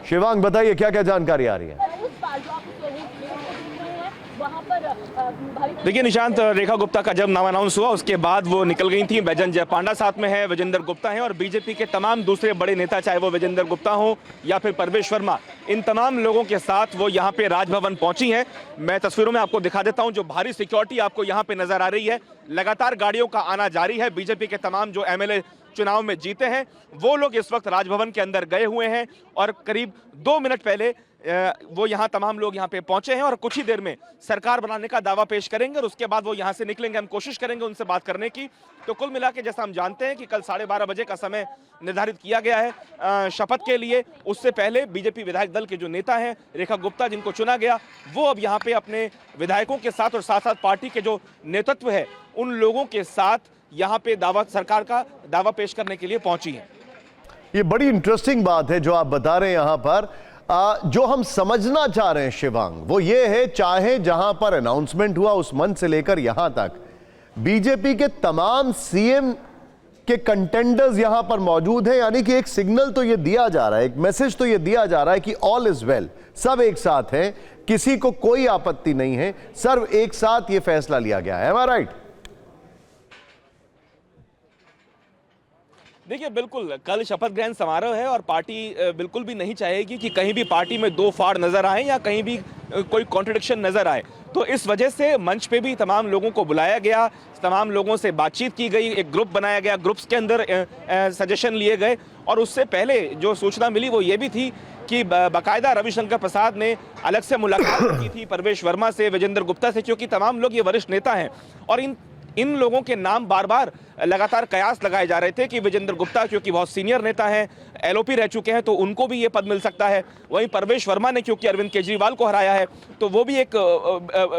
शिवांग बताइए क्या क्या जानकारी आ रही है। देखिए निशांत, रेखा गुप्ता का जब नाम अनाउंस हुआ उसके बाद वो निकल गई थी। बैजन जयपांडा साथ में है, विजेंद्र गुप्ता हैं और बीजेपी के तमाम दूसरे बड़े नेता, चाहे वो विजेंद्र गुप्ता हो या फिर परवेश वर्मा, इन तमाम लोगों के साथ वो यहाँ पे राजभवन पहुंची हैं। मैं तस्वीरों में आपको दिखा देता हूं, जो भारी सिक्योरिटी आपको यहाँ पे नजर आ रही है। लगातार गाड़ियों का आना जारी है। बीजेपी के तमाम जो एमएलए चुनाव में जीते हैं वो लोग इस वक्त राजभवन के अंदर गए हुए हैं और करीब 2 मिनट पहले वो यहाँ तमाम लोग यहाँ पे पहुंचे हैं और कुछ ही देर में सरकार बनाने का दावा पेश करेंगे और उसके बाद वो यहाँ से निकलेंगे। हम कोशिश करेंगे उनसे बात करने की। तो कुल मिला के जैसा हम जानते हैं कि कल 12:30 बजे का समय निर्धारित किया गया है शपथ के लिए। उससे पहले बीजेपी विधायक दल के जो नेता हैं रेखा गुप्ता, जिनको चुना गया, वो अब यहाँ पे अपने विधायकों के साथ और साथ साथ पार्टी के जो नेतृत्व है उन लोगों के साथ यहाँ पे सरकार का दावा पेश करने के लिए पहुंची है। ये बड़ी इंटरेस्टिंग बात है जो आप बता रहे हैं यहाँ पर। जो हम समझना चाह रहे हैं शिवांग, वो ये है, चाहे जहां पर अनाउंसमेंट हुआ उस मंच से लेकर यहां तक बीजेपी के तमाम सीएम के कंटेंडर्स यहां पर मौजूद हैं। यानी कि एक सिग्नल तो ये दिया जा रहा है, एक मैसेज तो ये दिया जा रहा है कि ऑल इज वेल, सब एक साथ हैं, किसी को कोई आपत्ति नहीं है, सर्व एक साथ ये फैसला लिया गया है। एम आई राइट? देखिए बिल्कुल, कल शपथ ग्रहण समारोह है और पार्टी बिल्कुल भी नहीं चाहेगी कि कहीं भी पार्टी में दो फाड़ नजर आए या कहीं भी कोई कॉन्ट्रडिक्शन नजर आए। तो इस वजह से मंच पे भी तमाम लोगों को बुलाया गया, तमाम लोगों से बातचीत की गई, एक ग्रुप बनाया गया, ग्रुप्स के अंदर सजेशन लिए गए। और उससे पहले जो सूचना मिली वो ये भी थी कि बाकायदा रविशंकर प्रसाद ने अलग से मुलाकात की थी परवेश वर्मा से, विजेंद्र गुप्ता से, क्योंकि तमाम लोग ये वरिष्ठ नेता हैं और इन लोगों के नाम बार बार लगातार कयास लगाए जा रहे थे कि विजेंद्र गुप्ता क्योंकि बहुत सीनियर नेता हैं, एलओपी रह चुके हैं, तो उनको भी ये पद मिल सकता है। वहीं परवेश वर्मा ने क्योंकि अरविंद केजरीवाल को हराया है तो वो भी एक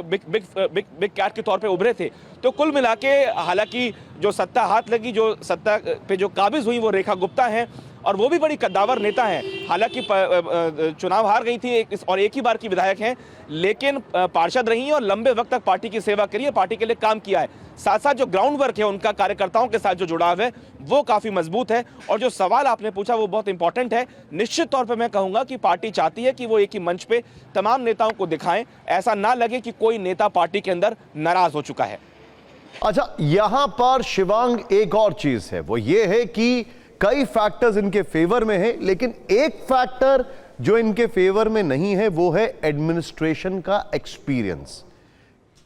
बिग कैट के तौर पे उभरे थे। तो कुल मिला के हालांकि जो सत्ता हाथ लगी, जो सत्ता पे जो काबिज हुई, वो रेखा गुप्ता हैं और वो भी बड़ी कद्दावर नेता हैं। हालांकि चुनाव हार गई थी और एक ही बार की विधायक हैं, लेकिन पार्षद रही और लंबे वक्त तक पार्टी की सेवा करी है, पार्टी के लिए काम किया है। साथ साथ जो ग्राउंड वर्क है उनका, कार्यकर्ताओं के साथ जो जुड़ाव है वो काफी मजबूत है। और जो सवाल आपने पूछा वो बहुत इंपॉर्टेंट है। निश्चित तौर पे मैं कहूंगा कि पार्टी चाहती है कि वो एक ही मंच पे तमाम नेताओं को दिखाएं, ऐसा ना लगे कि कोई नेता पार्टी के अंदर नाराज हो चुका है। अच्छा, यहां पर शिवांग एक और चीज है, वो ये है कि कई फैक्टर्स इनके फेवर में है, लेकिन एक फैक्टर जो इनके फेवर में नहीं है वो है एडमिनिस्ट्रेशन का एक्सपीरियंस।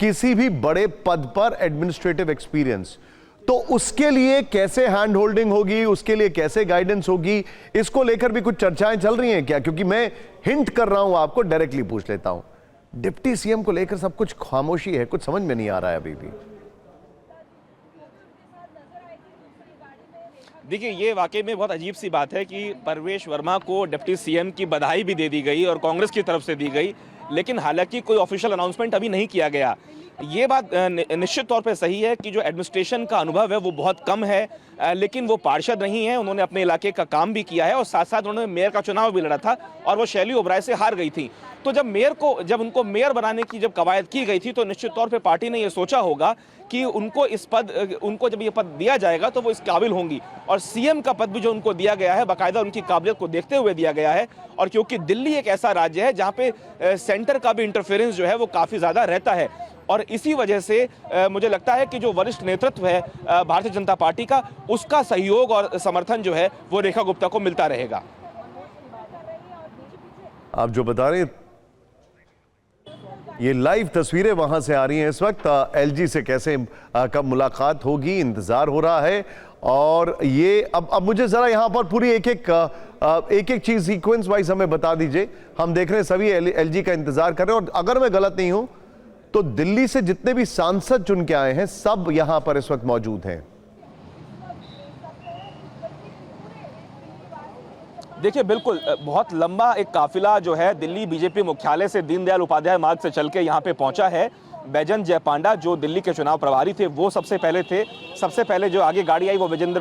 किसी भी बड़े पद पर एडमिनिस्ट्रेटिव एक्सपीरियंस, तो उसके लिए कैसे हैंड होल्डिंग होगी, उसके लिए कैसे गाइडेंस होगी, इसको लेकर भी कुछ चर्चाएं चल रही हैं क्या? क्योंकि मैं हिंट कर रहा हूं आपको, डायरेक्टली पूछ लेता हूं। डिप्टी सीएम को लेकर सब कुछ खामोशी है, कुछ समझ में नहीं आ रहा है अभी भी। देखिए ये वाकई में बहुत अजीब सी बात है कि परवेश वर्मा को डिप्टी सीएम की बधाई भी दे दी गई और कांग्रेस की तरफ से दी गई, लेकिन हालांकि कोई ऑफिशियल अनाउंसमेंट अभी नहीं किया गया। ये बात निश्चित तौर पे सही है कि जो एडमिनिस्ट्रेशन का अनुभव है वो बहुत कम है, लेकिन वो पार्षद नहीं है, उन्होंने अपने इलाके का काम भी किया है और साथ साथ उन्होंने मेयर का चुनाव भी लड़ा था और वो शैली ओबराय से हार गई थी। तो जब उनको मेयर बनाने की जब कवायद की गई थी तो निश्चित तौर पे पार्टी ने ये सोचा होगा कि उनको जब ये पद दिया जाएगा तो वो इस काबिल होंगी। और सीएम का पद भी जो उनको दिया गया है बाकायदा उनकी काबिलियत को देखते हुए दिया गया है। और क्योंकि दिल्ली एक ऐसा राज्य है जहाँ पे सेंटर का भी इंटरफेरेंस जो है वो काफी ज्यादा रहता है और इसी वजह से मुझे लगता है कि जो वरिष्ठ नेतृत्व है भारतीय जनता पार्टी का, उसका सहयोग और समर्थन जो है वो रेखा गुप्ता को मिलता रहेगा। आप जो बता रहे हैं, ये लाइव तस्वीरें वहां से आ रही हैं इस वक्त। एलजी से कैसे कब मुलाकात होगी, इंतजार हो रहा है। और ये अब मुझे जरा यहां पर पूरी एक एक चीज सीक्वेंस वाइज हमें बता दीजिए। हम देख रहे हैं सभी एलजी का इंतजार कर रहे हैं और अगर मैं गलत नहीं हूं तो दिल्ली से जितने भी सांसद चुन के आए हैं सब यहां पर इस वक्त मौजूद हैं। देखिए बिल्कुल, बहुत लंबा एक काफिला जो है दिल्ली बीजेपी मुख्यालय से दीनदयाल उपाध्याय मार्ग से चल के यहाँ पे पहुंचा है। बैजन जयपांडा जो दिल्ली के चुनाव प्रभारी थे वो सबसे पहले थे। सबसे पहले जो आगे गाड़ी आई वो विजेंद्र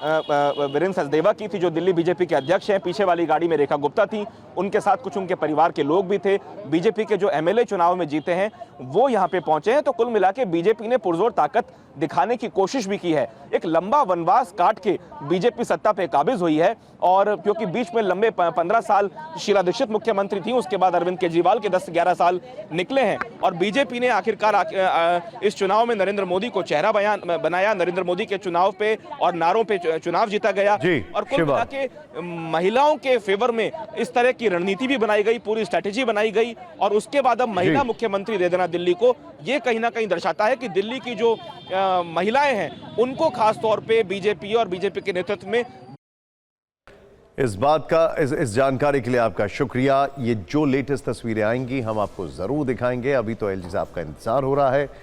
वीरेंद्र सचदेवा की थी, जो दिल्ली बीजेपी के अध्यक्ष हैं। पीछे वाली गाड़ी में रेखा गुप्ता थी, उनके साथ कुछ उनके परिवार के लोग भी थे। बीजेपी के जो एमएलए चुनाव में जीते हैं वो यहाँ पे पहुंचे हैं। तो कुल मिला के बीजेपी ने पुरजोर ताकत दिखाने की कोशिश भी की है। एक लंबा वनवास काट के बीजेपी सत्ता पे काबिज हुई है, और क्योंकि बीच में लंबे 15 साल शीला दीक्षित मुख्यमंत्री थी, उसके बाद अरविंद केजरीवाल के 10 से 11 साल निकले हैं, और बीजेपी ने आखिरकार इस चुनाव में नरेंद्र मोदी को चेहरा बनाया। नरेंद्र मोदी के चुनाव पे और नारों पे चुनाव जीता गया। और कुल मिला के महिलाओं के फेवर में इस तरह की रणनीति भी बनाई गई, पूरी स्ट्रेटेजी बनाई गई, और उसके बाद अब महिला मुख्यमंत्री दे देना दिल्ली को, ये कहीं ना कहीं दर्शाता है कि दिल्ली की जो महिलाएं हैं उनको खास तौर पे बीजेपी और बीजेपी के नेतृत्व में। इस जानकारी के लिए आपका शुक्रिया। ये जो लेटेस्ट तस्वीरें आएंगी हम आपको जरूर दिखाएंगे। अभी तो एलजी साहब का इंतजार हो रहा है।